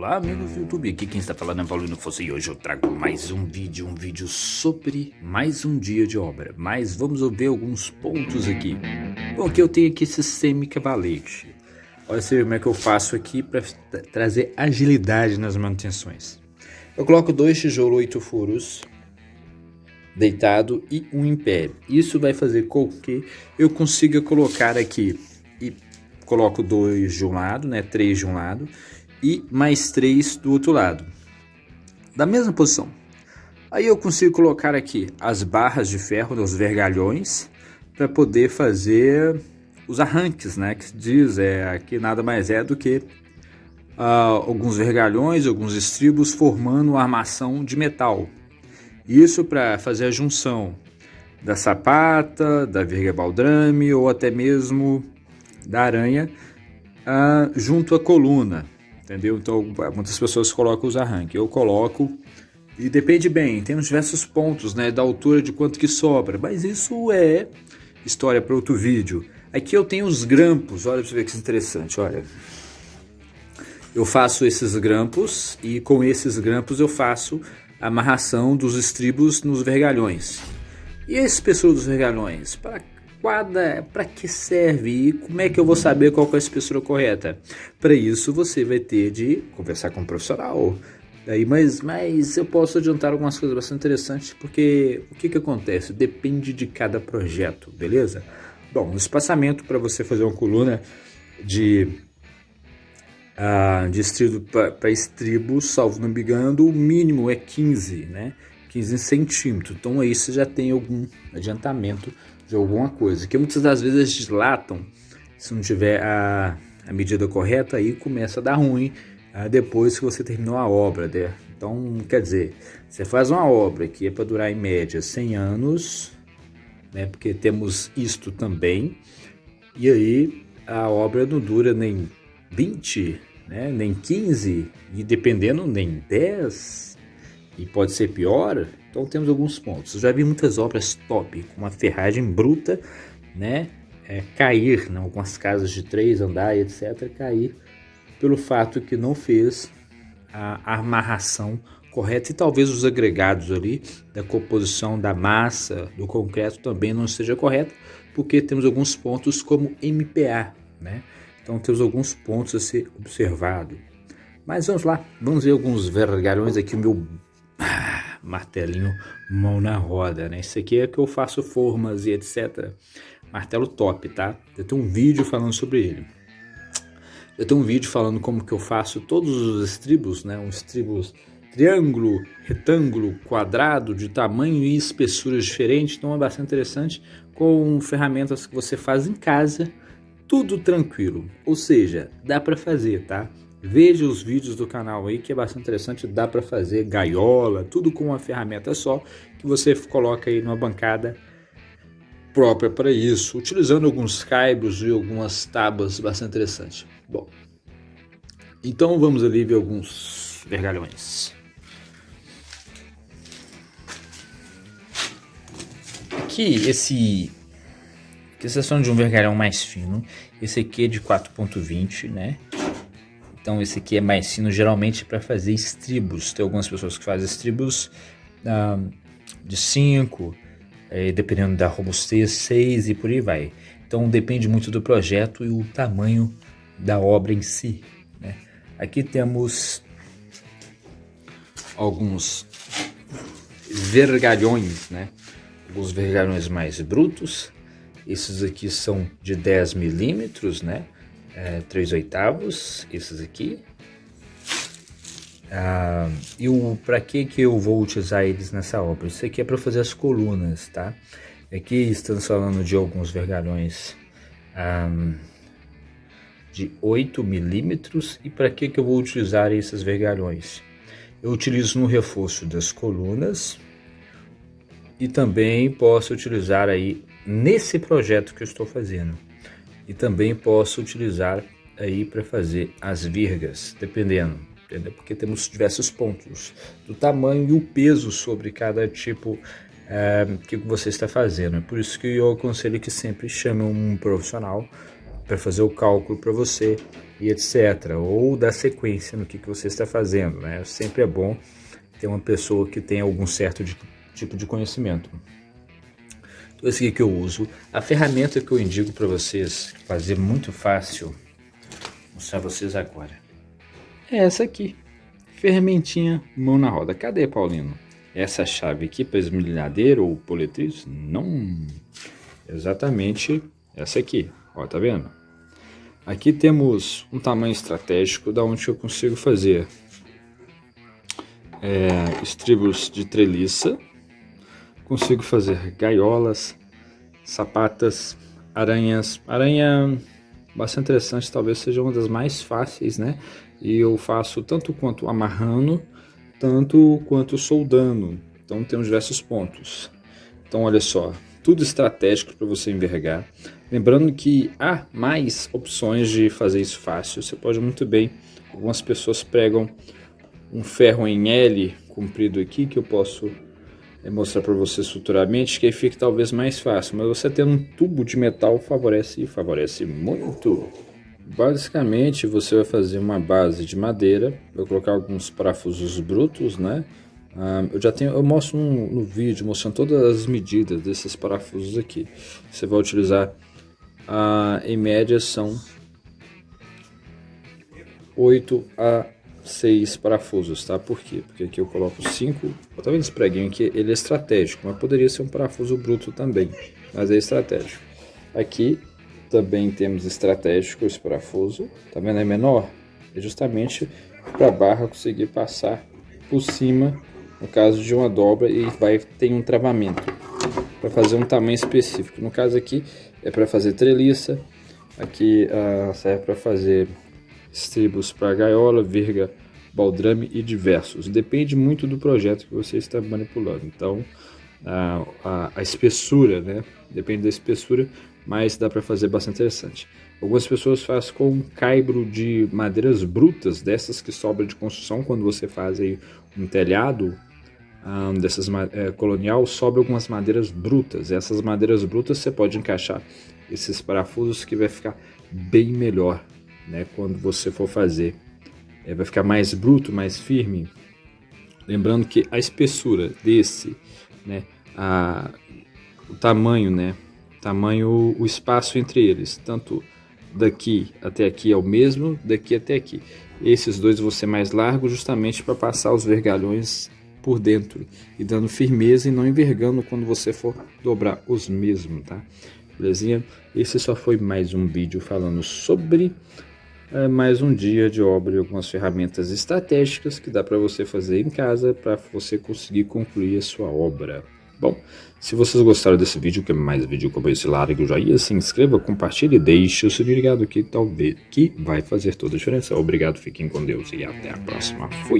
Olá amigos do YouTube, aqui quem está falando é Paulino Fosse e hoje eu trago mais um vídeo sobre mais um dia de obra. Mas vamos ver alguns pontos aqui. Bom, aqui eu tenho aqui esse semi-cavalete. Olha como é que eu faço aqui para trazer agilidade nas manutenções. Eu coloco 2 tijolos 8 furos deitado e um em pé. Isso vai fazer com que eu consiga colocar aqui e coloco 2 de um lado, né, 3 de um lado e mais 3 do outro lado, da mesma posição. Aí eu consigo colocar aqui as barras de ferro, os vergalhões, para poder fazer os arranques, né, que diz, aqui nada mais é do que alguns vergalhões, alguns estribos formando uma armação de metal. Isso para fazer a junção da sapata, da verga baldrame ou até mesmo da aranha junto à coluna, entendeu? Então muitas pessoas colocam os arranques, eu coloco e depende bem, temos diversos pontos, né, da altura de quanto que sobra, mas isso é história para outro vídeo. Aqui eu tenho os grampos, olha para você ver que interessante, olha. Eu faço esses grampos e com esses grampos eu faço a amarração dos estribos nos vergalhões. E a espessura dos vergalhões? Para que serve e como é que eu vou saber qual que é a espessura correta? Para isso você vai ter de conversar com um profissional. Mas eu posso adiantar algumas coisas bastante interessantes, porque o que acontece? Depende de cada projeto, beleza? Bom, o espaçamento para você fazer uma coluna de estribo para estribo, salvo não me engano, o mínimo é 15, né? 15 centímetros. Então aí você já tem algum adiantamento de alguma coisa, que muitas das vezes dilatam, se não tiver a medida correta, aí começa a dar ruim depois que você terminou a obra, né? Então, quer dizer, você faz uma obra que é para durar em média 100 anos, né? Porque temos isto também, e aí a obra não dura nem 20, né? Nem 15, e dependendo nem 10, e pode ser pior. Então temos alguns pontos. Eu já vi muitas obras top com uma ferragem bruta, né, cair, né, algumas casas de 3 andares, etc, cair pelo fato que não fez a amarração correta, e talvez os agregados ali da composição da massa do concreto também não esteja correto, porque temos alguns pontos como MPA, né? Então temos alguns pontos a ser observado. Mas vamos lá, vamos ver alguns vergalhões aqui, o meu martelinho mão na roda, né? Isso aqui é que eu faço formas e etc. Martelo top, tá? Eu tenho um vídeo falando sobre ele. Eu tenho um vídeo falando como que eu faço todos os estribos, né? Um estribos triângulo, retângulo, quadrado, de tamanho e espessuras diferentes. Então é bastante interessante, com ferramentas que você faz em casa, tudo tranquilo. Ou seja, dá para fazer, tá? Veja os vídeos do canal aí, que é bastante interessante, dá para fazer gaiola, tudo com uma ferramenta só, que você coloca aí numa bancada própria para isso, utilizando alguns caibros e algumas tábuas bastante interessantes. Bom, então vamos ali ver alguns vergalhões. Aqui, essa seção de um vergalhão mais fino, esse aqui é de 4.20, né? Então esse aqui é mais fino, geralmente para fazer estribos. Tem algumas pessoas que fazem estribos de 5, dependendo da robustez, 6 e por aí vai. Então depende muito do projeto e o tamanho da obra em si, né? Aqui temos alguns vergalhões, né? Alguns vergalhões mais brutos. Esses aqui são de 10 milímetros, né? 3/8, esses aqui. E para que eu vou utilizar eles nessa obra? Isso aqui é para fazer as colunas, tá? Aqui estamos falando de alguns vergalhões de 8 milímetros. E para que eu vou utilizar esses vergalhões? Eu utilizo no reforço das colunas e também posso utilizar aí nesse projeto que eu estou fazendo. E também posso utilizar aí para fazer as virgas, dependendo, entendeu? Porque temos diversos pontos do tamanho e o peso sobre cada tipo que você está fazendo. É por isso que eu aconselho que sempre chame um profissional para fazer o cálculo para você e etc. Ou dar sequência no que você está fazendo, né? Sempre é bom ter uma pessoa que tenha algum certo tipo de conhecimento. Então esse aqui que eu uso. A ferramenta que eu indico para vocês fazer muito fácil, vou mostrar pra vocês agora, é essa aqui. Ferramentinha mão na roda. Cadê, Paulino? Essa chave aqui para esmerilhadeira ou poletriz? Não. Exatamente essa aqui. Ó, tá vendo? Aqui temos um tamanho estratégico da onde eu consigo fazer estribos de treliça. Consigo fazer gaiolas, sapatas, aranhas. Aranha bastante interessante, talvez seja uma das mais fáceis, né? E eu faço tanto quanto amarrando, tanto quanto soldando. Então temos diversos pontos. Então olha só, tudo estratégico para você envergar. Lembrando que há mais opções de fazer isso fácil. Você pode muito bem, algumas pessoas pregam um ferro em L comprido aqui, que eu posso mostrar para vocês futuramente, que aí fica talvez mais fácil. Mas você tendo um tubo de metal favorece muito. Basicamente você vai fazer uma base de madeira, vou colocar alguns parafusos brutos, né? Eu mostro no vídeo mostrando todas as medidas desses parafusos aqui. Você vai utilizar, em média são 8 a 6 parafusos, tá? Por quê? Porque aqui eu coloco 5. Tá vendo esse preguinho aqui? Ele é estratégico, mas poderia ser um parafuso bruto também, mas é estratégico. Aqui também temos estratégico esse parafuso, tá vendo? É menor, é justamente para a barra conseguir passar por cima no caso de uma dobra e ter um travamento para fazer um tamanho específico. No caso aqui é para fazer treliça, aqui serve para fazer estribos para gaiola, virga, baldrame e diversos. Depende muito do projeto que você está manipulando. Então a espessura, né? Depende da espessura, mas dá para fazer bastante interessante. Algumas pessoas fazem com caibro de madeiras brutas, dessas que sobram de construção. Quando você faz aí um telhado dessas colonial, sobra algumas madeiras brutas. Essas madeiras brutas você pode encaixar esses parafusos que vai ficar bem melhor, né? Quando você for fazer, vai ficar mais bruto, mais firme. Lembrando que a espessura desse, né? O tamanho, né? O espaço entre eles, tanto daqui até aqui é o mesmo, daqui até aqui. Esses dois vão ser mais largos justamente para passar os vergalhões por dentro e dando firmeza e não envergando quando você for dobrar os mesmos, tá? Belezinha? Esse só foi mais um vídeo falando sobre mais um dia de obra e algumas ferramentas estratégicas que dá para você fazer em casa para você conseguir concluir a sua obra. Bom, se vocês gostaram desse vídeo, quer mais vídeo como esse, largue o joinha, se inscreva, compartilhe e deixe o sininho ligado que talvez vai fazer toda a diferença. Obrigado, fiquem com Deus e até a próxima. Fui!